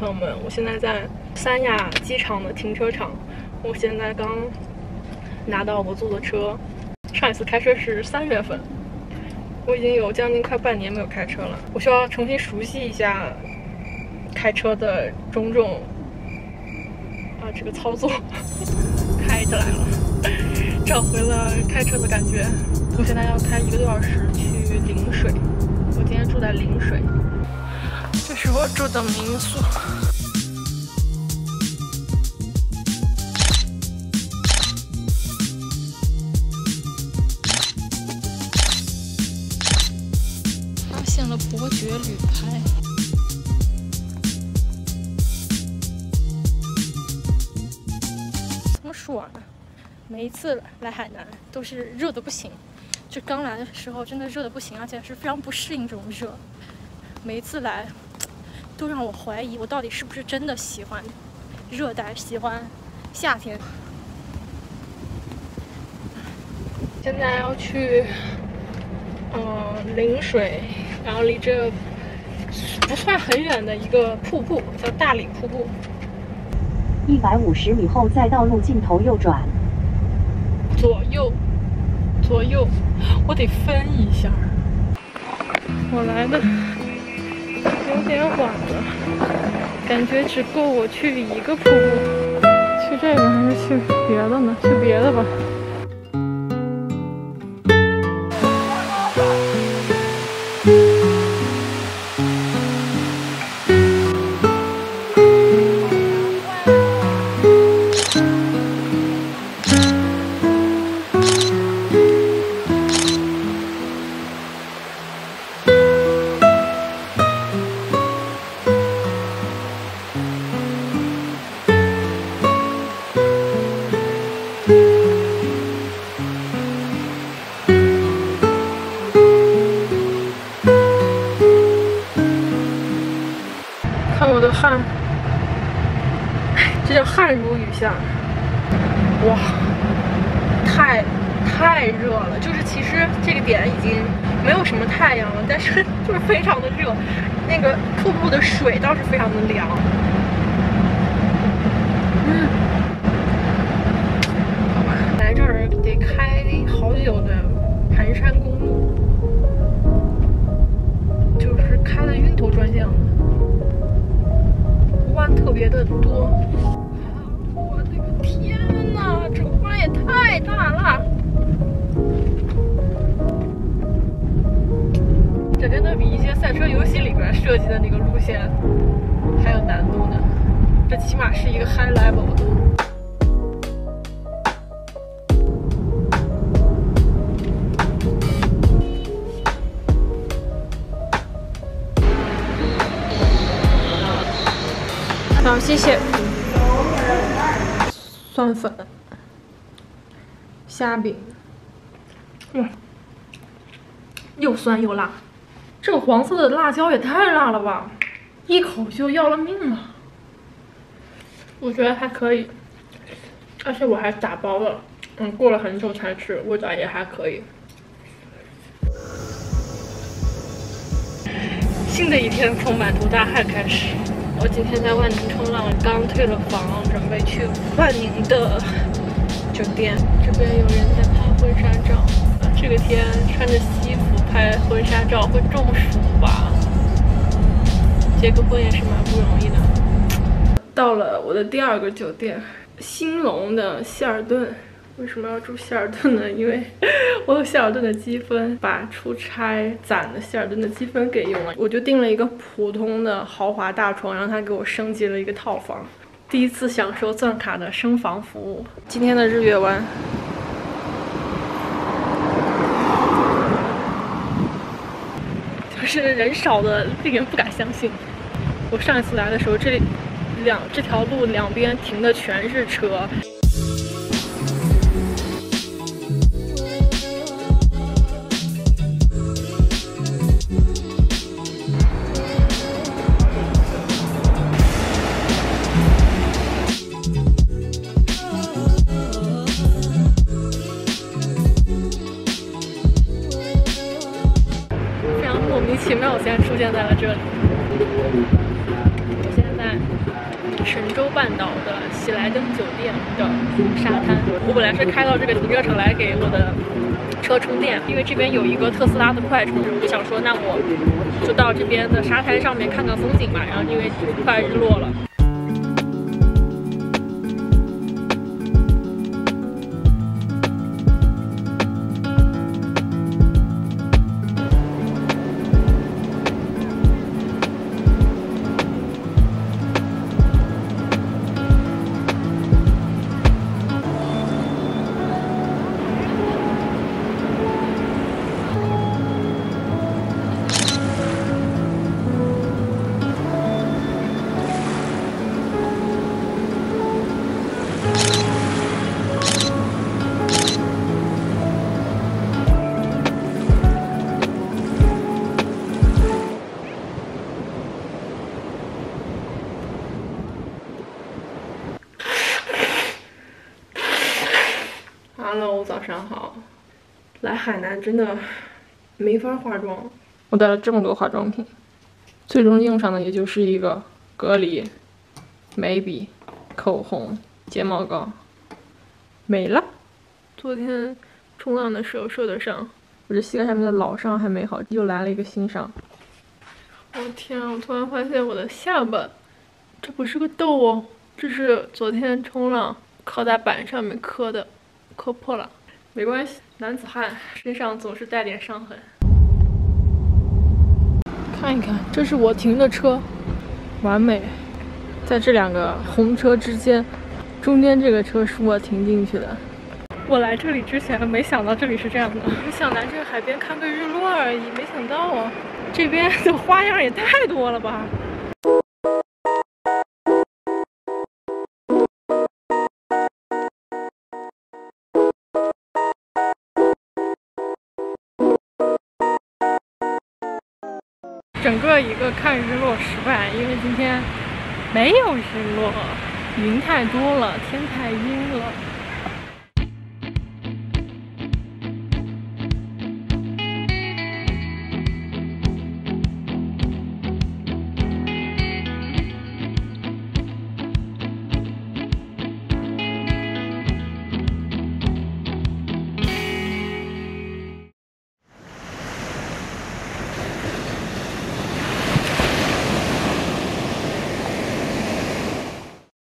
朋友们，我现在在三亚机场的停车场。我现在刚拿到我坐的车，上一次开车是3月份，我已经有将近快半年没有开车了。我需要重新熟悉一下开车的种种这个操作，开起来了，找回了开车的感觉。我现在要开1个多小时去陵水，我今天住在陵水。这是我住的民宿。发现了伯爵旅拍。怎么说呢？每一次来海南都是热的不行，就刚来的时候真的热的不行，而且是非常不适应这种热。每一次来都让我怀疑我到底是不是真的喜欢热带，喜欢夏天。现在要去陵水，然后离这不算很远的一个瀑布叫大理瀑布。150米后在道路尽头右转。左右，我得分一下。我来的有点晚了，感觉只够我去1个瀑布。去这个还是去别的呢？去别的吧。看我的汗，这叫汗如雨下。哇，太热了！就是其实这个点已经没有什么太阳了，但是就是非常的热。那个瀑布的水倒是非常的凉。好吧，来这儿得开好久的盘山公路，就是开的晕头转向的。弯特别的多，我的个天哪，这个弯也太大了！这真的比一些赛车游戏里边设计的那个路线还有难度呢，这起码是一个 high level 的。好，谢谢。蒜粉、虾饼，又酸又辣。这个黄色的辣椒也太辣了吧，一口就要了命了。我觉得还可以，而且我还打包了，过了很久才吃，味道也还可以。新的一天从满头大汗开始。我今天在万宁冲浪，刚退了房，准备去万宁的酒店。这边有人在拍婚纱照，这个天穿着西服拍婚纱照会中暑吧？结个婚也是蛮不容易的。到了我的第2个酒店，兴隆的希尔顿。为什么要住希尔顿呢？因为我有希尔顿的积分，把出差攒的希尔顿的积分给用了。我就订了一个普通的豪华大床，让他给我升级了一个套房。第一次享受钻卡的升房服务。今天的日月湾，就是人少的令人不敢相信。我上一次来的时候，这条路两边停的全是车。莫名其妙，现在出现在了这里。我现在洲半岛的喜来登酒店的沙滩。我本来是开到这个停车场来给我的车充电，因为这边有一个特斯拉的快充，我就想说，那我就到这边的沙滩上面看看风景嘛。然后因为快日落了。Hello， 早上好。来海南真的没法化妆，我带了这么多化妆品，最终用上的也就是一个隔离、眉笔、口红、睫毛膏，没了。昨天冲浪的时候受的伤，我这膝盖上面的老伤还没好，又来了一个新伤。我天啊！我突然发现我的下巴，这不是个痘哦，这是昨天冲浪靠在板上面磕的。磕破了，没关系，男子汉身上总是带点伤痕。看一看，这是我停的车，完美，在这两个红车之间，中间这个车是我停进去的。我来这里之前没想到这里是这样的，我想来这个海边看个日落而已，没想到哦，这边的花样也太多了吧。整个一个看日落失败，因为今天没有日落，云太多了，天太阴了。